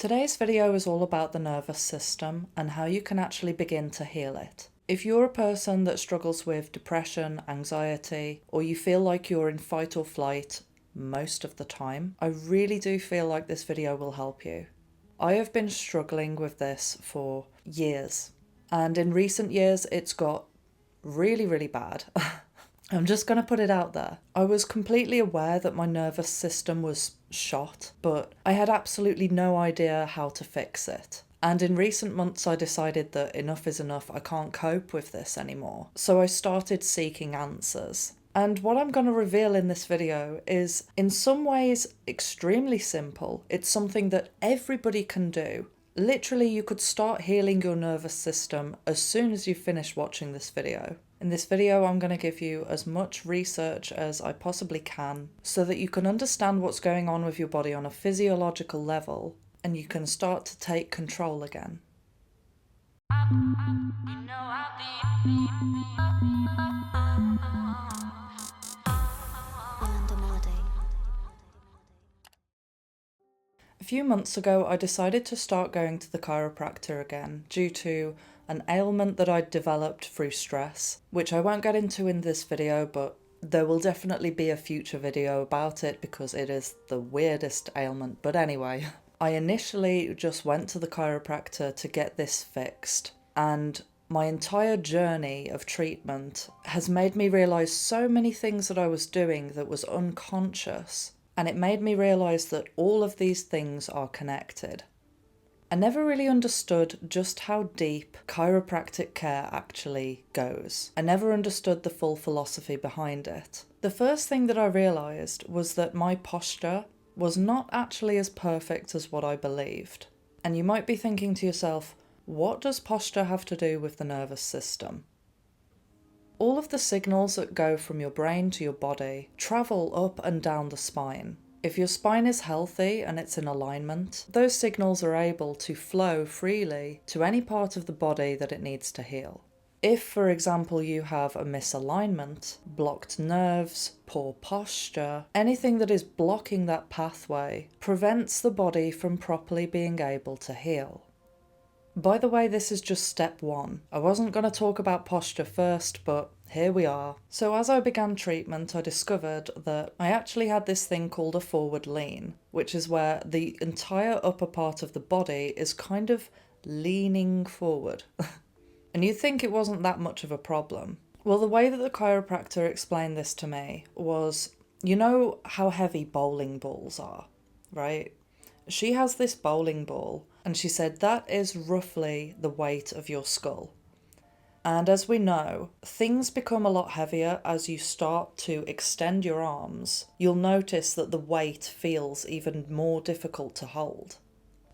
Today's video is all about the nervous system and how you can actually begin to heal it. If you're a person that struggles with depression, anxiety, or you feel like you're in fight or flight most of the time, I really do feel like this video will help you. I have been struggling with this for years, and in recent years it's got really bad. I'm just going to put it out there. I was completely aware that my nervous system was shot, but I had absolutely no idea how to fix it. And in recent months I decided that enough is enough, I can't cope with this anymore. So I started seeking answers. And what I'm going to reveal in this video is in some ways extremely simple. It's something that everybody can do. Literally, you could start healing your nervous system as soon as you finish watching this video. In this video, I'm going to give you as much research as I possibly can so that you can understand what's going on with your body on a physiological level and you can start to take control again. A few months ago, I decided to start going to the chiropractor again due to an ailment that I'd developed through stress, which I won't get into in this video, but there will definitely be a future video about it because it is the weirdest ailment. But anyway, I initially just went to the chiropractor to get this fixed, and my entire journey of treatment has made me realise so many things that I was doing that was unconscious. And it made me realise that all of these things are connected. I never really understood just how deep chiropractic care actually goes. I never understood the full philosophy behind it. The first thing that I realised was that my posture was not actually as perfect as what I believed. And you might be thinking to yourself, what does posture have to do with the nervous system? All of the signals that go from your brain to your body travel up and down the spine. If your spine is healthy and it's in alignment, those signals are able to flow freely to any part of the body that it needs to heal. If, for example, you have a misalignment, blocked nerves, poor posture, anything that is blocking that pathway prevents the body from properly being able to heal. By the way, this is just step one. I wasn't going to talk about posture first, but here we are. So as I began treatment, I discovered that I actually had this thing called a forward lean, which is where the entire upper part of the body is kind of leaning forward. And you'd think it wasn't that much of a problem. Well, the way that the chiropractor explained this to me was, you know how heavy bowling balls are, right? She has this bowling ball, and she said that is roughly the weight of your skull. And as we know, things become a lot heavier as you start to extend your arms. You'll notice that the weight feels even more difficult to hold.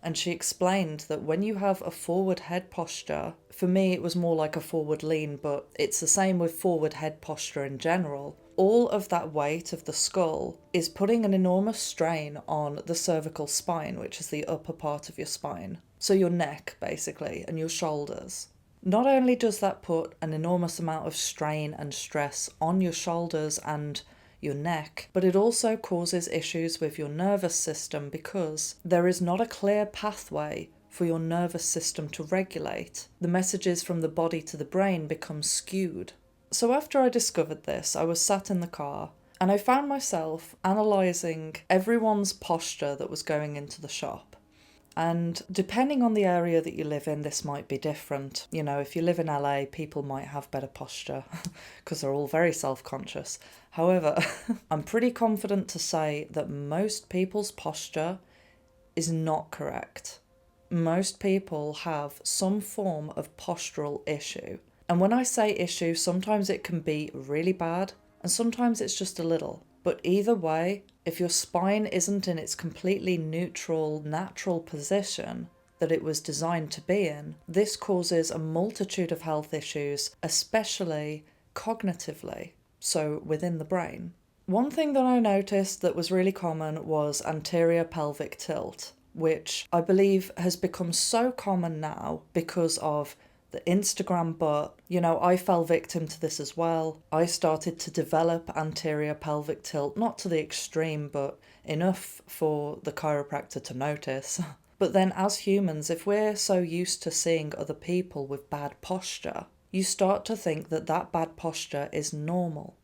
And she explained that when you have a forward head posture, for me it was more like a forward lean, but it's the same with forward head posture in general. All of that weight of the skull is putting an enormous strain on the cervical spine, which is the upper part of your spine. So your neck, basically, and your shoulders. Not only does that put an enormous amount of strain and stress on your shoulders and your neck, but it also causes issues with your nervous system because there is not a clear pathway for your nervous system to regulate. The messages from the body to the brain become skewed. So after I discovered this, I was sat in the car and I found myself analysing everyone's posture that was going into the shop. And depending on the area that you live in, this might be different. You know, if you live in LA, people might have better posture because they're all very self-conscious. However, I'm pretty confident to say that most people's posture is not correct. Most people have some form of postural issue. And when I say issue, sometimes it can be really bad and sometimes it's just a little. But either way, if your spine isn't in its completely neutral, natural position that it was designed to be in, this causes a multitude of health issues, especially cognitively, so within the brain. One thing that I noticed that was really common was anterior pelvic tilt, which I believe has become so common now because of the Instagram butt. You know, I fell victim to this as well. I started to develop anterior pelvic tilt, not to the extreme, but enough for the chiropractor to notice. But then as humans, if we're so used to seeing other people with bad posture, you start to think that that bad posture is normal.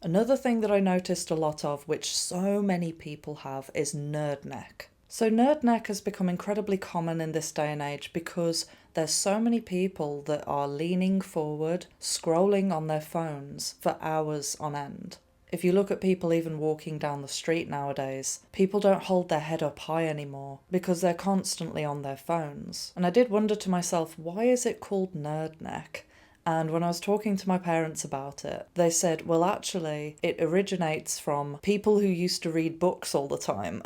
Another thing that I noticed a lot of, which so many people have, is nerd neck. So nerd neck has become incredibly common in this day and age because there's so many people that are leaning forward, scrolling on their phones for hours on end. If you look at people even walking down the street nowadays, people don't hold their head up high anymore because they're constantly on their phones. And I did wonder to myself, why is it called nerd neck? And when I was talking to my parents about it, they said, well, actually, it originates from people who used to read books all the time.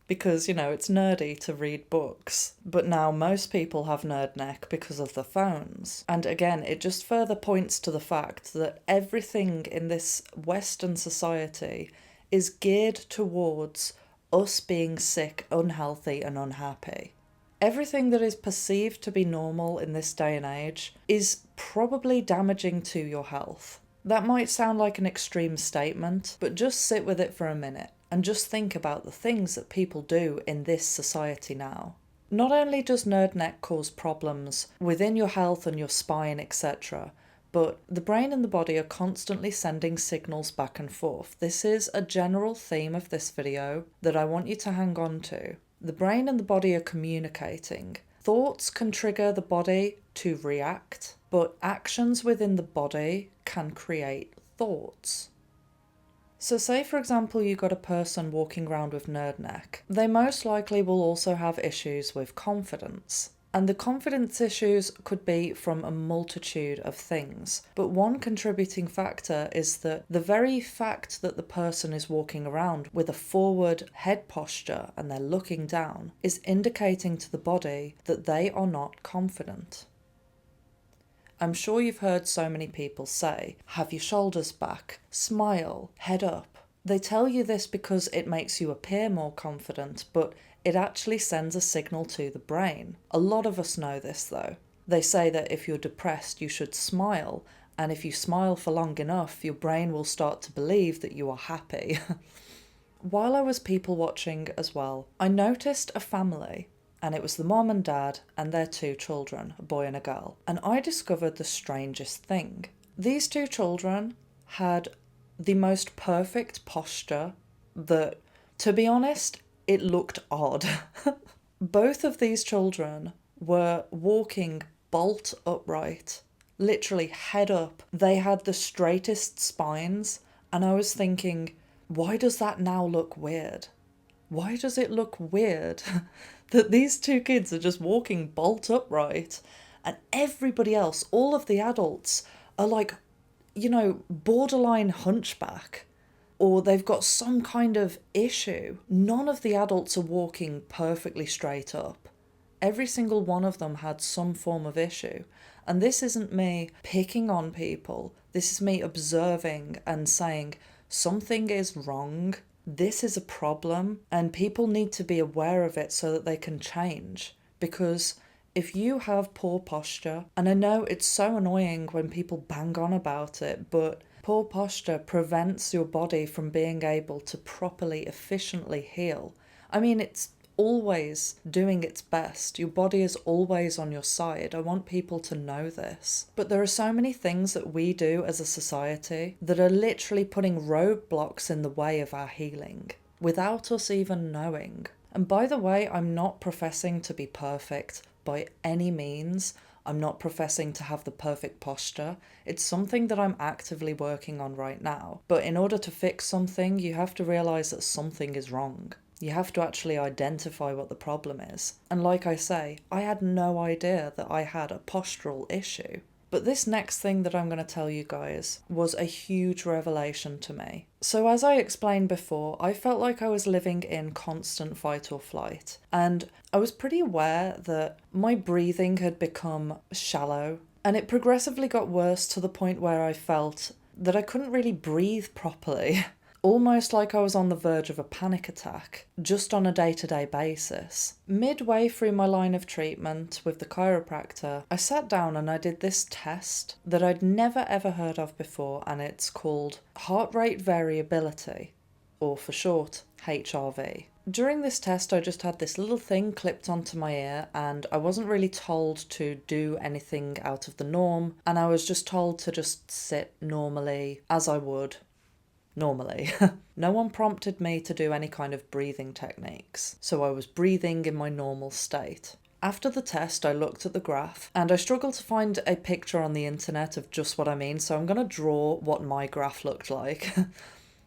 Because, it's nerdy to read books. But now most people have nerd neck because of the phones. And again, it just further points to the fact that everything in this Western society is geared towards us being sick, unhealthy, and unhappy. Everything that is perceived to be normal in this day and age is probably damaging to your health. That might sound like an extreme statement, but just sit with it for a minute and just think about the things that people do in this society now. Not only does nerd neck cause problems within your health and your spine, etc., but the brain and the body are constantly sending signals back and forth. This is a general theme of this video that I want you to hang on to. The brain and the body are communicating. Thoughts can trigger the body to react, but actions within the body can create thoughts. So say, for example, you got a person walking around with nerd neck. They most likely will also have issues with confidence. And the confidence issues could be from a multitude of things. But one contributing factor is that the very fact that the person is walking around with a forward head posture and they're looking down is indicating to the body that they are not confident. I'm sure you've heard so many people say, have your shoulders back, smile, head up. They tell you this because it makes you appear more confident, but it actually sends a signal to the brain. A lot of us know this though. They say that if you're depressed, you should smile, and if you smile for long enough, your brain will start to believe that you are happy. While I was people watching as well, I noticed a family. And it was the mom and dad and their 2 children, a boy and a girl. And I discovered the strangest thing. These 2 children had the most perfect posture that, to be honest, it looked odd. Both of these children were walking bolt upright, literally head up. They had the straightest spines, and I was thinking, why does that now look weird? Why does it look weird that these 2 kids are just walking bolt upright and everybody else, all of the adults, are like, borderline hunchback, or they've got some kind of issue? None of the adults are walking perfectly straight up. Every single one of them had some form of issue. And this isn't me picking on people. This is me observing and saying something is wrong. This is a problem, and people need to be aware of it so that they can change. Because if you have poor posture, and I know it's so annoying when people bang on about it, but poor posture prevents your body from being able to properly, efficiently heal. I mean, it's always doing its best. Your body is always on your side. I want people to know this. But there are so many things that we do as a society that are literally putting roadblocks in the way of our healing without us even knowing. And by the way, I'm not professing to be perfect by any means. I'm not professing to have the perfect posture. It's something that I'm actively working on right now. But in order to fix something, you have to realize that something is wrong. You have to actually identify what the problem is. And like I say, I had no idea that I had a postural issue. But this next thing that I'm going to tell you guys was a huge revelation to me. So as I explained before, I felt like I was living in constant fight or flight. And I was pretty aware that my breathing had become shallow. And it progressively got worse to the point where I felt that I couldn't really breathe properly. Almost like I was on the verge of a panic attack, just on a day-to-day basis. Midway through my line of treatment with the chiropractor, I sat down and I did this test that I'd never ever heard of before, and it's called heart rate variability, or for short, HRV. During this test, I just had this little thing clipped onto my ear, and I wasn't really told to do anything out of the norm, and I was just told to just sit normally as I would normally. No one prompted me to do any kind of breathing techniques, so I was breathing in my normal state. After the test, I looked at the graph, and I struggled to find a picture on the internet of just what I mean, so I'm going to draw what my graph looked like.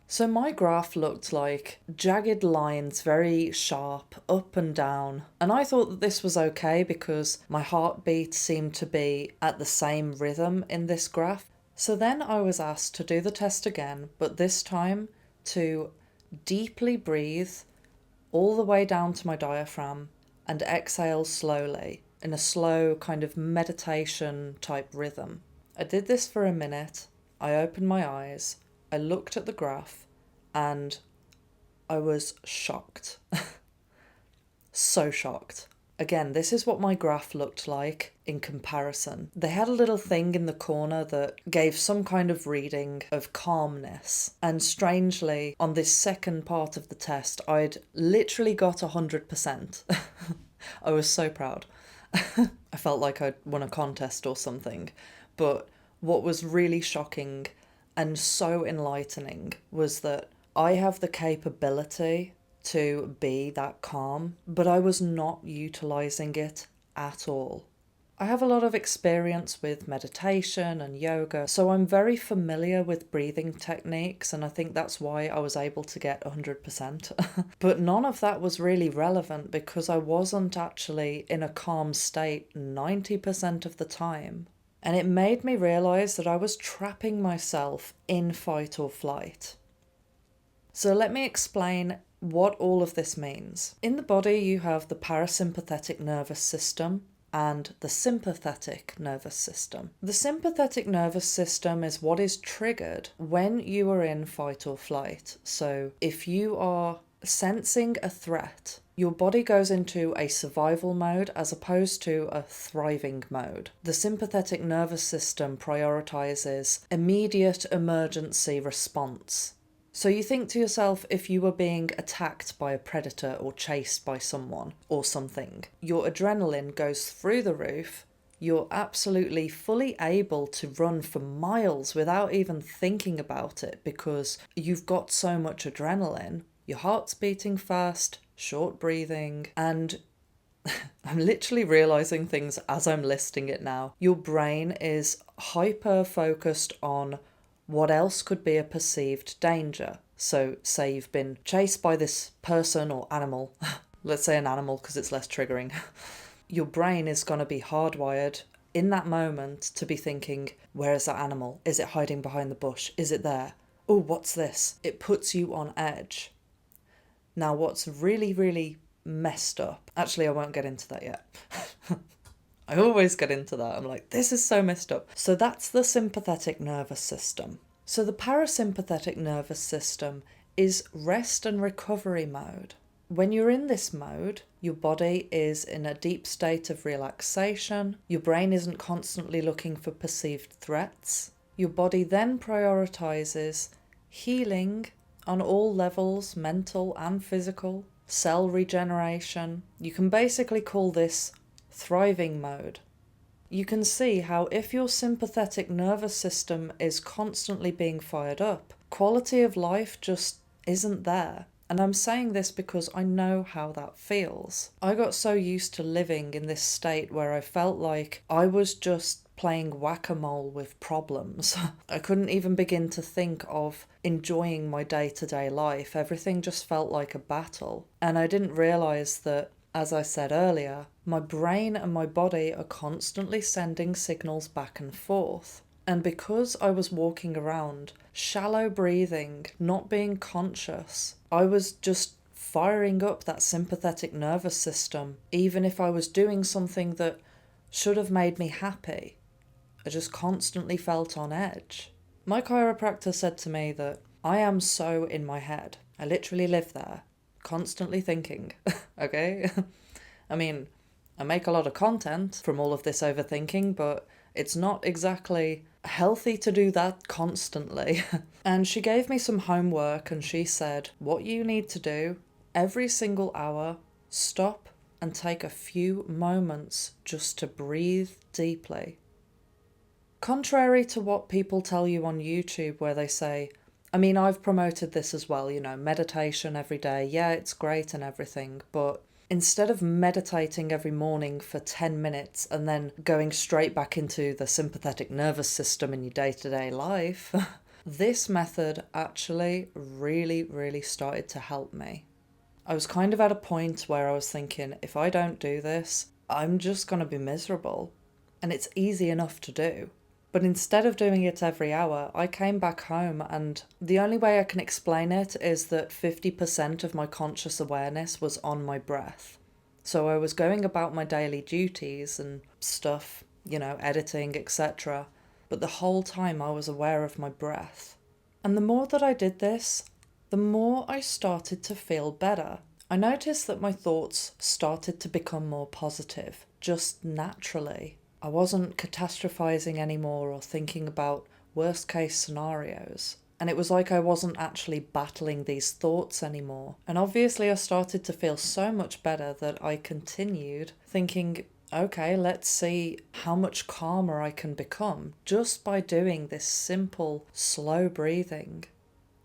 So my graph looked like jagged lines, very sharp, up and down. And I thought that this was okay because my heartbeat seemed to be at the same rhythm in this graph. So then I was asked to do the test again, but this time to deeply breathe all the way down to my diaphragm and exhale slowly in a slow kind of meditation type rhythm. I did this for a minute. I opened my eyes. I looked at the graph and I was shocked. So shocked. Again, this is what my graph looked like in comparison. They had a little thing in the corner that gave some kind of reading of calmness. And strangely, on this second part of the test, I'd literally got 100%. I was so proud. I felt like I'd won a contest or something. But what was really shocking and so enlightening was that I have the capability to be that calm, but I was not utilizing it at all. I have a lot of experience with meditation and yoga, so I'm very familiar with breathing techniques, and I think that's why I was able to get 100%. But none of that was really relevant because I wasn't actually in a calm state 90% of the time. And it made me realize that I was trapping myself in fight or flight. So let me explain what all of this means. In the body, you have the parasympathetic nervous system and the sympathetic nervous system. The sympathetic nervous system is what is triggered when you are in fight or flight. So if you are sensing a threat, your body goes into a survival mode as opposed to a thriving mode. The sympathetic nervous system prioritizes immediate emergency response. So you think to yourself, if you were being attacked by a predator or chased by someone or something, your adrenaline goes through the roof. You're absolutely fully able to run for miles without even thinking about it because you've got so much adrenaline. Your heart's beating fast, short breathing, and I'm literally realizing things as I'm listing it now. Your brain is hyper focused on what else could be a perceived danger. So say you've been chased by this person or animal. Let's say an animal because it's less triggering. Your brain is going to be hardwired in that moment to be thinking, where is that animal? Is it hiding behind the bush? Is it there? Oh, what's this? It puts you on edge. Now, what's really, really messed up, actually, I won't get into that yet. I always get into that. I'm like, this is so messed up. So that's the sympathetic nervous system. So the parasympathetic nervous system is rest and recovery mode. When you're in this mode, your body is in a deep state of relaxation. Your brain isn't constantly looking for perceived threats. Your body then prioritizes healing on all levels, mental and physical, cell regeneration. You can basically call this thriving mode. You can see how if your sympathetic nervous system is constantly being fired up, quality of life just isn't there. And I'm saying this because I know how that feels. I got so used to living in this state where I felt like I was just playing whack-a-mole with problems. I couldn't even begin to think of enjoying my day-to-day life. Everything just felt like a battle. And I didn't realize that, as I said earlier, my brain and my body are constantly sending signals back and forth. And because I was walking around, shallow breathing, not being conscious, I was just firing up that sympathetic nervous system, even if I was doing something that should have made me happy. I just constantly felt on edge. My chiropractor said to me that I am so in my head. I literally live there, constantly thinking, okay? I mean, I make a lot of content from all of this overthinking, but it's not exactly healthy to do that constantly. And she gave me some homework and she said, what you need to do Every single hour, stop and take a few moments just to breathe deeply. Contrary to what people tell you on YouTube where they say, I've promoted this as well, meditation every day. Yeah, it's great and everything, but instead of meditating every morning for 10 minutes and then going straight back into the sympathetic nervous system in your day-to-day life, this method actually really, really started to help me. I was kind of at a point where I was thinking, if I don't do this, I'm just going to be miserable. And it's easy enough to do. But instead of doing it every hour, I came back home, and the only way I can explain it is that 50% of my conscious awareness was on my breath. So I was going about my daily duties and stuff, editing, etc. But the whole time I was aware of my breath. And the more that I did this, the more I started to feel better. I noticed that my thoughts started to become more positive, just naturally. I wasn't catastrophizing anymore or thinking about worst case scenarios. And it was like I wasn't actually battling these thoughts anymore. And obviously I started to feel so much better that I continued thinking, okay, let's see how much calmer I can become just by doing this simple, slow breathing.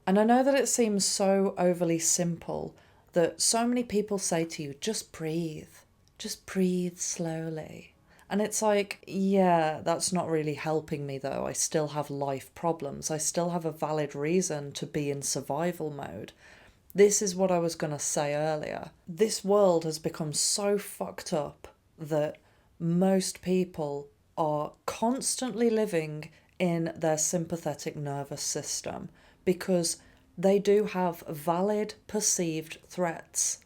And I know that it seems so overly simple that so many people say to you, just breathe slowly. And it's like, yeah, that's not really helping me though. I still have life problems. I still have a valid reason to be in survival mode. This is what I was going to say earlier. This world has become so fucked up that most people are constantly living in their sympathetic nervous system because they do have valid perceived threats.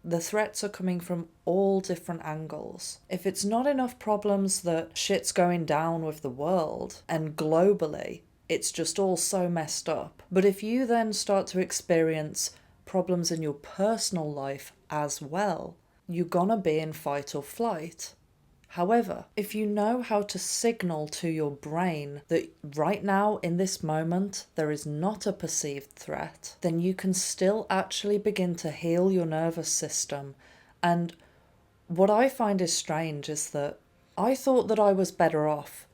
The threats are coming from all different angles. If it's not enough problems that shit's going down with the world and globally, it's just all so messed up. But if you then start to experience problems in your personal life as well, you're gonna be in fight or flight. However, if you know how to signal to your brain that right now in this moment there is not a perceived threat, then you can still actually begin to heal your nervous system. And what I find is strange is that I thought that I was better off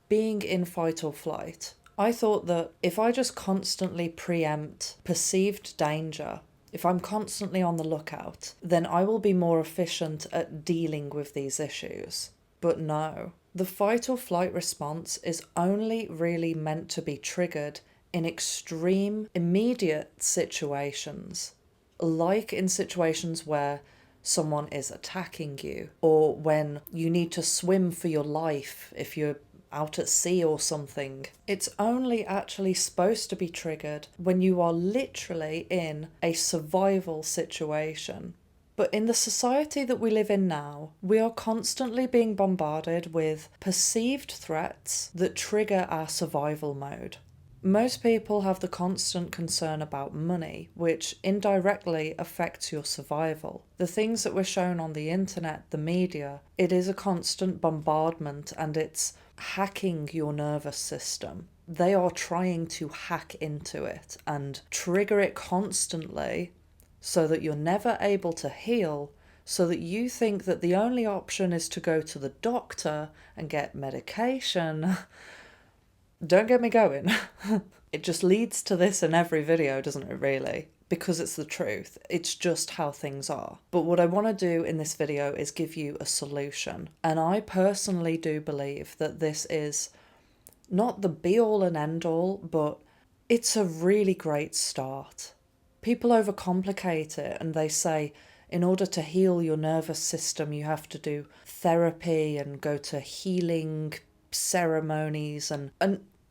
being in fight or flight. I thought that if I just constantly preempt perceived danger, if I'm constantly on the lookout, then I will be more efficient at dealing with these issues. But no, the fight or flight response is only really meant to be triggered in extreme, immediate situations, like in situations where someone is attacking you, or when you need to swim for your life if you're out at sea or something. It's only actually supposed to be triggered when you are literally in a survival situation. But in the society that we live in now, we are constantly being bombarded with perceived threats that trigger our survival mode. Most people have the constant concern about money, which indirectly affects your survival. The things that we're shown on the internet, the media, it is a constant bombardment and it's hacking your nervous system. They are trying to hack into it and trigger it constantly so that you're never able to heal, so that you think that the only option is to go to the doctor and get medication. Don't get me going. It just leads to this in every video, doesn't it really? Because it's the truth. It's just how things are. But what I want to do in this video is give you a solution. And I personally do believe that this is not the be-all and end-all, but it's a really great start. People overcomplicate it and they say, in order to heal your nervous system, you have to do therapy and go to healing ceremonies and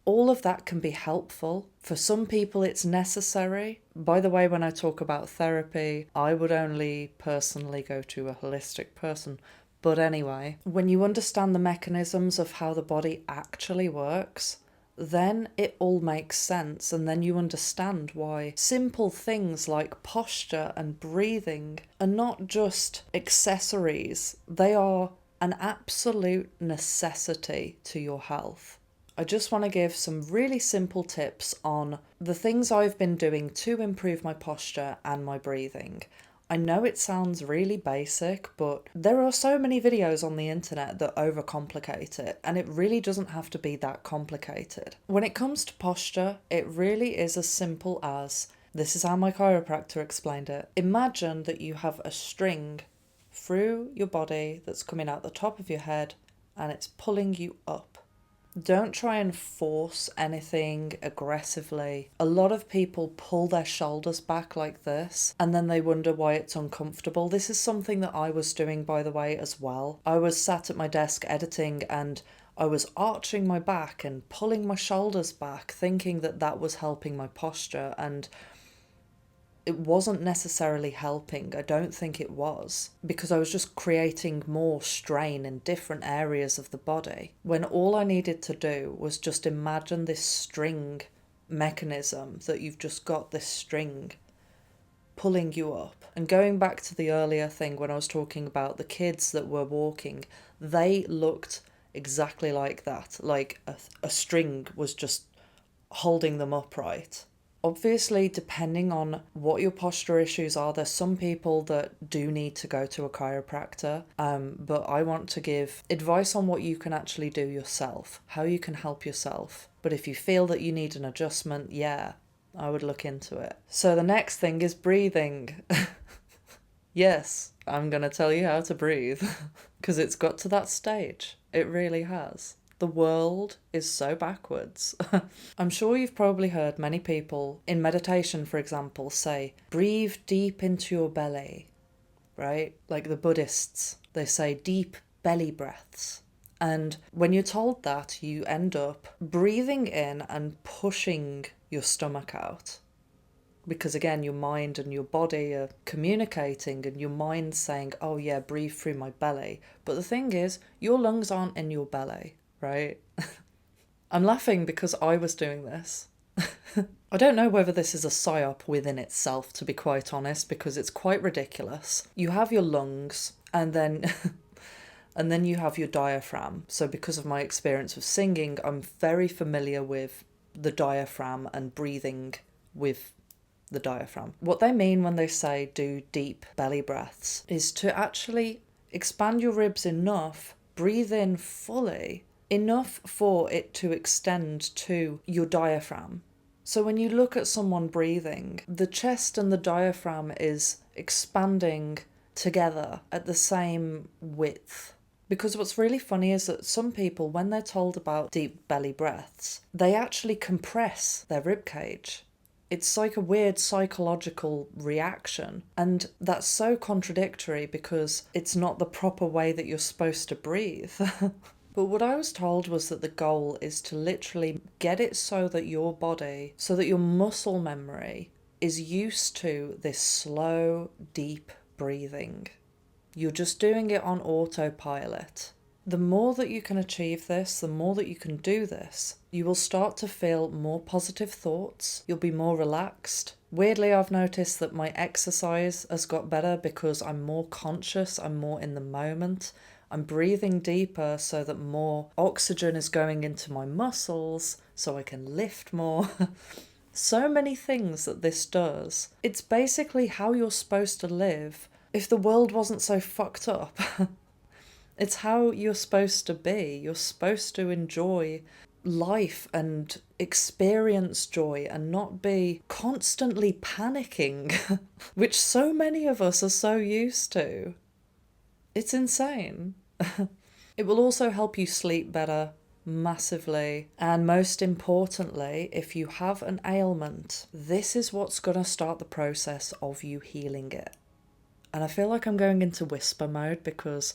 all of that can be helpful. For some people it's necessary. By the way, when I talk about therapy, I would only personally go to a holistic person. But anyway, when you understand the mechanisms of how the body actually works, then it all makes sense, and then you understand why simple things like posture and breathing are not just accessories, they are an absolute necessity to your health. I just want to give some really simple tips on the things I've been doing to improve my posture and my breathing. I know it sounds really basic, but there are so many videos on the internet that overcomplicate it, and it really doesn't have to be that complicated. When it comes to posture, it really is as simple as, this is how my chiropractor explained it. Imagine that you have a string through your body that's coming out the top of your head and it's pulling you up. Don't try and force anything aggressively. A lot of people pull their shoulders back like this and then they wonder why it's uncomfortable. This is something that I was doing, by the way, as well. I was sat at my desk editing and I was arching my back and pulling my shoulders back, thinking that that was helping my posture, and it wasn't necessarily helping. I don't think it was, because I was just creating more strain in different areas of the body, when all I needed to do was just imagine this string mechanism, that you've just got this string pulling you up. And going back to the earlier thing when I was talking about the kids that were walking, they looked exactly like that, like a string was just holding them upright. Obviously, depending on what your posture issues are, there's some people that do need to go to a chiropractor, but I want to give advice on what you can actually do yourself, how you can help yourself. But if you feel that you need an adjustment, yeah, I would look into it. So the next thing is breathing. Yes, I'm going to tell you how to breathe, because it's got to that stage. It really has. The world is so backwards. I'm sure you've probably heard many people in meditation, for example, say, breathe deep into your belly, right? Like the Buddhists, they say deep belly breaths. And when you're told that, you end up breathing in and pushing your stomach out. Because again, your mind and your body are communicating, and your mind's saying, oh yeah, breathe through my belly. But the thing is, your lungs aren't in your belly, right? I'm laughing because I was doing this. I don't know whether this is a psyop within itself, to be quite honest, because it's quite ridiculous. You have your lungs, and then and then you have your diaphragm. So because of my experience with singing, I'm very familiar with the diaphragm and breathing with the diaphragm. What they mean when they say do deep belly breaths is to actually expand your ribs enough, breathe in fully, enough for it to extend to your diaphragm. So when you look at someone breathing, the chest and the diaphragm is expanding together at the same width. Because what's really funny is that some people, when they're told about deep belly breaths, they actually compress their rib cage. It's like a weird psychological reaction, and that's so contradictory because it's not the proper way that you're supposed to breathe. But what I was told was that the goal is to literally get it so that your body, so that your muscle memory is used to this slow, deep breathing. You're just doing it on autopilot. The more that you can achieve this, the more that you can do this, you will start to feel more positive thoughts. You'll be more relaxed. Weirdly, I've noticed that my exercise has got better because I'm more conscious, I'm more in the moment. I'm breathing deeper so that more oxygen is going into my muscles so I can lift more. So many things that this does. It's basically how you're supposed to live if the world wasn't so fucked up. It's how you're supposed to be. You're supposed to enjoy life and experience joy and not be constantly panicking, which so many of us are so used to. It's insane. It will also help you sleep better, massively. And most importantly, if you have an ailment, this is what's going to start the process of you healing it. And I feel like I'm going into whisper mode because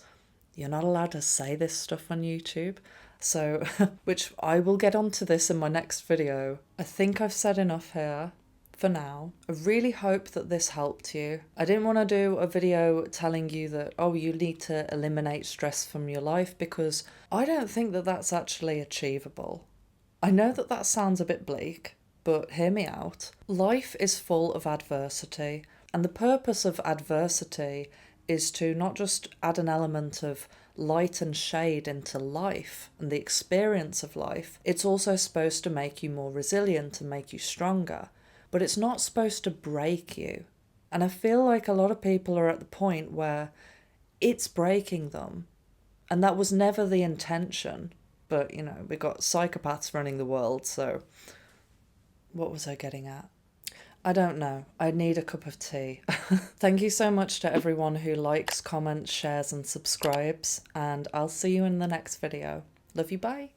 you're not allowed to say this stuff on YouTube. So, which I will get onto this in my next video. I think I've said enough here for now. I really hope that this helped you. I didn't want to do a video telling you that, oh, you need to eliminate stress from your life, because I don't think that that's actually achievable. I know that that sounds a bit bleak, but hear me out. Life is full of adversity, and the purpose of adversity is to not just add an element of light and shade into life and the experience of life, it's also supposed to make you more resilient and make you stronger. But it's not supposed to break you. And I feel like a lot of people are at the point where it's breaking them. And that was never the intention. But, you know, we got psychopaths running the world, so what was I getting at? I don't know. I need a cup of tea. Thank you so much to everyone who likes, comments, shares, and subscribes. And I'll see you in the next video. Love you, bye.